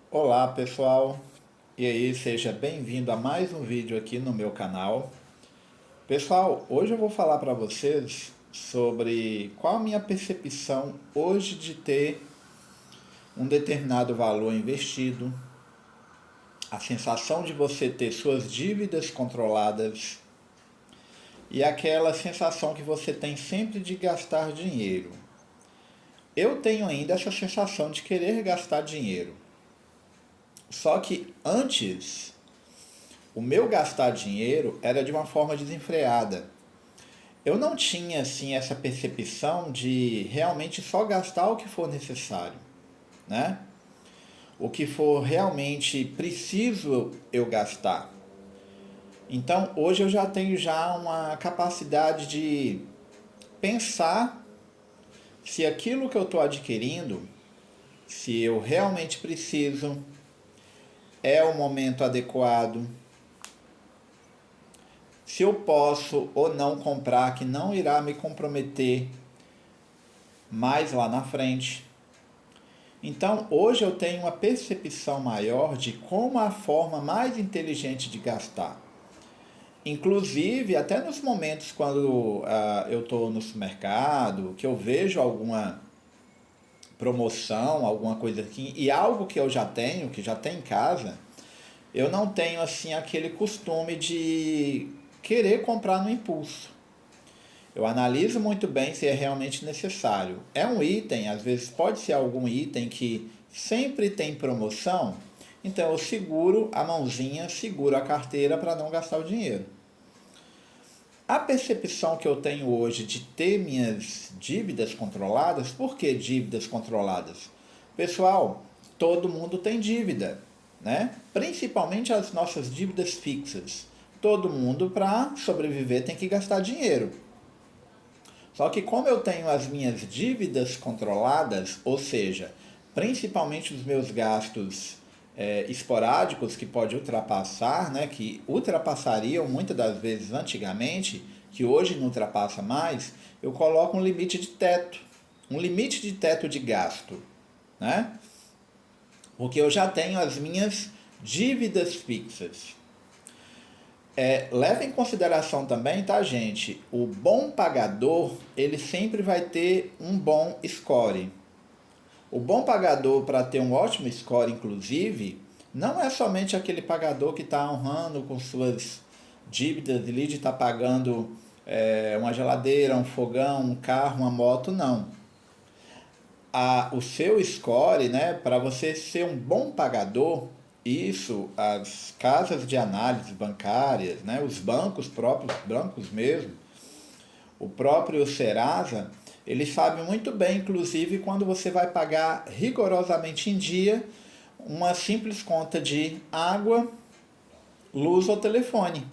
Olá pessoal, e aí seja bem-vindo a mais um vídeo aqui no meu canal. Pessoal, hoje eu vou falar para vocês sobre qual a minha percepção hoje de ter um determinado valor investido, a sensação de você ter suas dívidas controladas e aquela sensação que você tem sempre de gastar dinheiro. Eu tenho ainda essa sensação de querer gastar dinheiro, só que antes o meu gastar dinheiro era de uma forma desenfreada. Eu não tinha assim essa percepção de realmente só gastar o que for necessário, né? O que for realmente preciso eu gastar. Então, hoje eu já tenho uma capacidade de pensar se aquilo que eu estou adquirindo, se eu realmente preciso, é o momento adequado, se eu posso ou não comprar que não irá me comprometer mais lá na frente. Então, hoje eu tenho uma percepção maior de como a forma mais inteligente de gastar. Inclusive, até nos momentos quando eu estou no supermercado, que eu vejo alguma promoção, alguma coisa assim, e algo que eu já tenho, que já tem em casa, eu não tenho assim aquele costume de querer comprar no impulso. Eu analiso muito bem se é realmente necessário. É um item, às vezes pode ser algum item que sempre tem promoção, então eu seguro a mãozinha, seguro a carteira para não gastar o dinheiro. A percepção que eu tenho hoje de ter minhas dívidas controladas, por que dívidas controladas? Pessoal, todo mundo tem dívida, né? Principalmente as nossas dívidas fixas. Todo mundo, para sobreviver, tem que gastar dinheiro. Só que como eu tenho as minhas dívidas controladas, ou seja, principalmente os meus gastos esporádicos que pode ultrapassar, né, que ultrapassariam muitas das vezes antigamente, que hoje não ultrapassa mais, eu coloco um limite de teto de gasto, né? Porque eu já tenho as minhas dívidas fixas. Leva em consideração também, tá, gente? O bom pagador, ele sempre vai ter um bom score. O bom pagador, para ter um ótimo score, inclusive, não é somente aquele pagador que está honrando com suas dívidas de estar pagando uma geladeira, um fogão, um carro, uma moto, não. O seu score, né, para você ser um bom pagador, isso as casas de análise bancárias, né, os bancos próprios, bancos mesmo, o próprio Serasa, eles sabem muito bem, inclusive, quando você vai pagar rigorosamente em dia uma simples conta de água, luz ou telefone.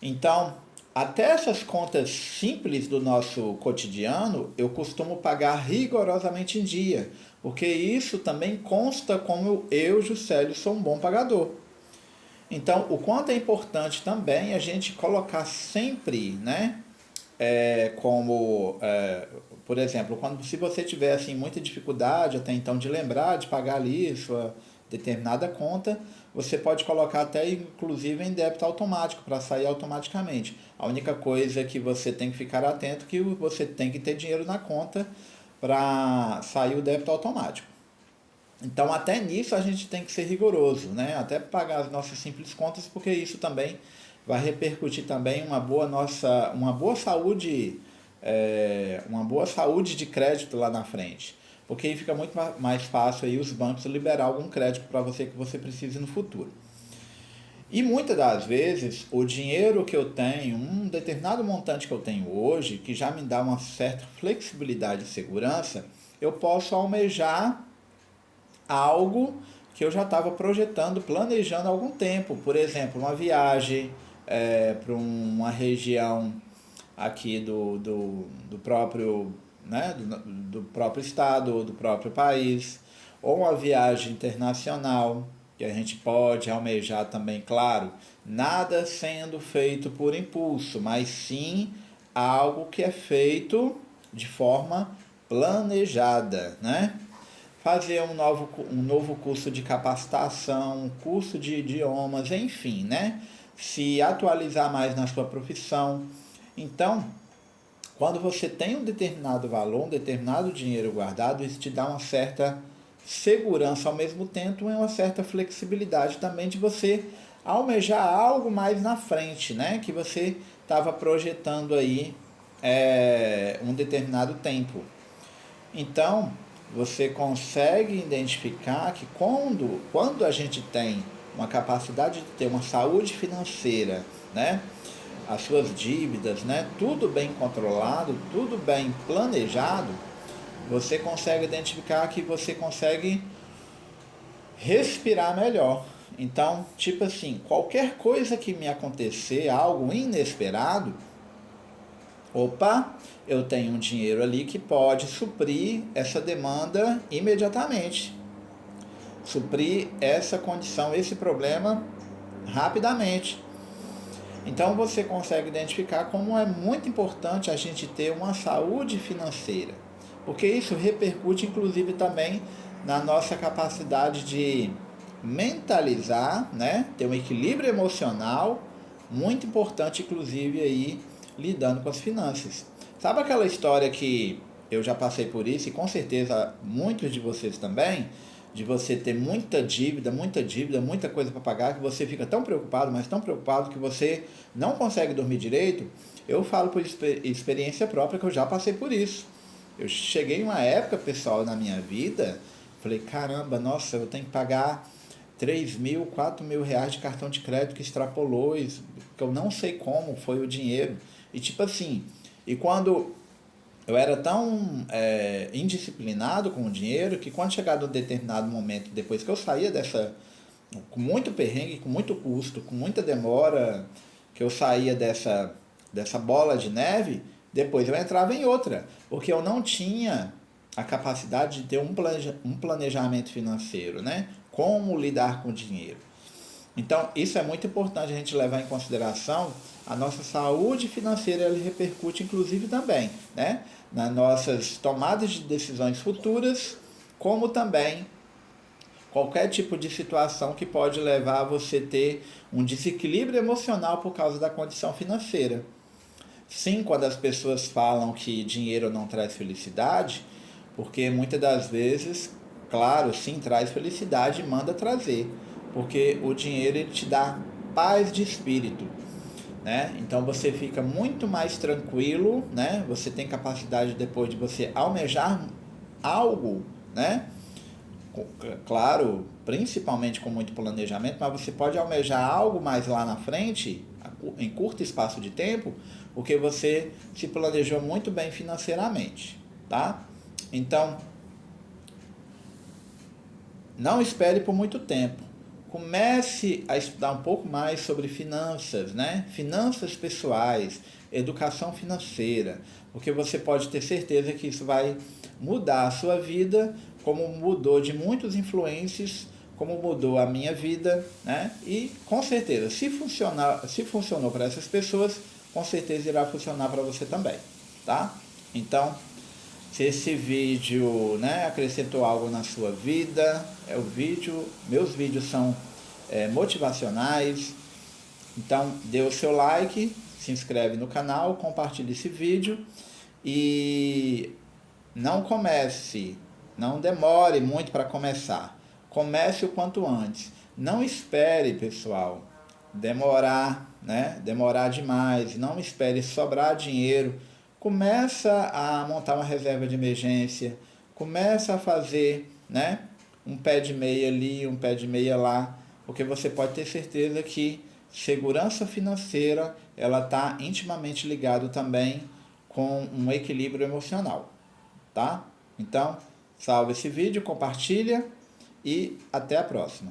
Então, até essas contas simples do nosso cotidiano, eu costumo pagar rigorosamente em dia, porque isso também consta como eu, Juscelio, sou um bom pagador. Então, o quanto é importante também a gente colocar sempre, né, por exemplo, se você tiver assim muita dificuldade até então de lembrar de pagar ali sua determinada conta, você pode colocar até inclusive em débito automático para sair automaticamente. A única coisa que você tem que ficar atento é que você tem que ter dinheiro na conta para sair o débito automático. Então, até nisso a gente tem que ser rigoroso, né? Até pagar as nossas simples contas, porque isso também vai repercutir também uma boa saúde, uma boa saúde de crédito lá na frente. Porque aí fica muito mais fácil aí os bancos liberar algum crédito para você que você precise no futuro. E muitas das vezes, o dinheiro que eu tenho, um determinado montante que eu tenho hoje, que já me dá uma certa flexibilidade e segurança, eu posso almejar algo que eu já estava projetando, planejando há algum tempo. Por exemplo, uma viagem para uma região aqui do próprio, né, do próprio estado, do próprio país, ou uma viagem internacional, que a gente pode almejar também, claro, nada sendo feito por impulso, mas sim algo que é feito de forma planejada, né? fazer um novo curso de capacitação, um curso de idiomas, enfim, né? Se atualizar mais na sua profissão. Então, quando você tem um determinado valor, um determinado dinheiro guardado, isso te dá uma certa segurança ao mesmo tempo e uma certa flexibilidade também de você almejar algo mais na frente, né? Que você estava projetando aí um determinado tempo. Então, você consegue identificar que quando a gente tem uma capacidade de ter uma saúde financeira, né? As suas dívidas, né? Tudo bem controlado, tudo bem planejado, você consegue identificar que você consegue respirar melhor. Então, tipo assim, qualquer coisa que me acontecer, algo inesperado, opa, eu tenho um dinheiro ali que pode suprir essa demanda imediatamente. Suprir essa condição, esse problema rapidamente. Então você consegue identificar como é muito importante a gente ter uma saúde financeira, porque isso repercute inclusive também na nossa capacidade de mentalizar, né? Ter um equilíbrio emocional, muito importante inclusive aí lidando com as finanças. Sabe aquela história que eu já passei por isso e com certeza muitos de vocês também, de você ter muita coisa para pagar, que você fica tão preocupado, mas tão preocupado que você não consegue dormir direito? Eu falo por experiência própria que eu já passei por isso. Eu cheguei em uma época, pessoal, na minha vida, falei, caramba, nossa, eu tenho que pagar 3.000, 4.000 reais de cartão de crédito que extrapolou, isso, que eu não sei como foi o dinheiro. E tipo assim, e quando eu era tão indisciplinado com o dinheiro que quando chegado um determinado momento, depois que eu saía com muito perrengue, com muito custo, com muita demora, que eu saía dessa bola de neve, depois eu entrava em outra, porque eu não tinha a capacidade de ter um planejamento financeiro, né? Como lidar com o dinheiro. Então, isso é muito importante a gente levar em consideração. A nossa saúde financeira ela repercute inclusive também, né, nas nossas tomadas de decisões futuras, como também qualquer tipo de situação que pode levar a você ter um desequilíbrio emocional por causa da condição financeira. Sim, quando as pessoas falam que dinheiro não traz felicidade, porque muitas das vezes, claro, sim, traz felicidade e manda trazer, porque o dinheiro ele te dá paz de espírito, né? Então você fica muito mais tranquilo, né? Você tem capacidade depois de você almejar algo, né? Claro, principalmente com muito planejamento, mas você pode almejar algo mais lá na frente, em curto espaço de tempo, porque você se planejou muito bem financeiramente, tá? Então, não espere por muito tempo. Comece a estudar um pouco mais sobre finanças, né? Finanças pessoais, educação financeira, porque você pode ter certeza que isso vai mudar a sua vida, como mudou de muitos influencers, como mudou a minha vida, né? E com certeza, se funcionou para essas pessoas, com certeza irá funcionar para você também, tá? Então, se esse vídeo, né, acrescentou algo na sua vida, meus vídeos são motivacionais, então dê o seu like, se inscreve no canal, compartilhe esse vídeo e não demore muito para começar, comece o quanto antes, não espere, pessoal, demorar demais, não espere sobrar dinheiro. Começa a montar uma reserva de emergência, começa a fazer, né, um pé de meia ali, um pé de meia lá, porque você pode ter certeza que segurança financeira ela está intimamente ligado também com um equilíbrio emocional, tá? Então, salve esse vídeo, compartilha e até a próxima.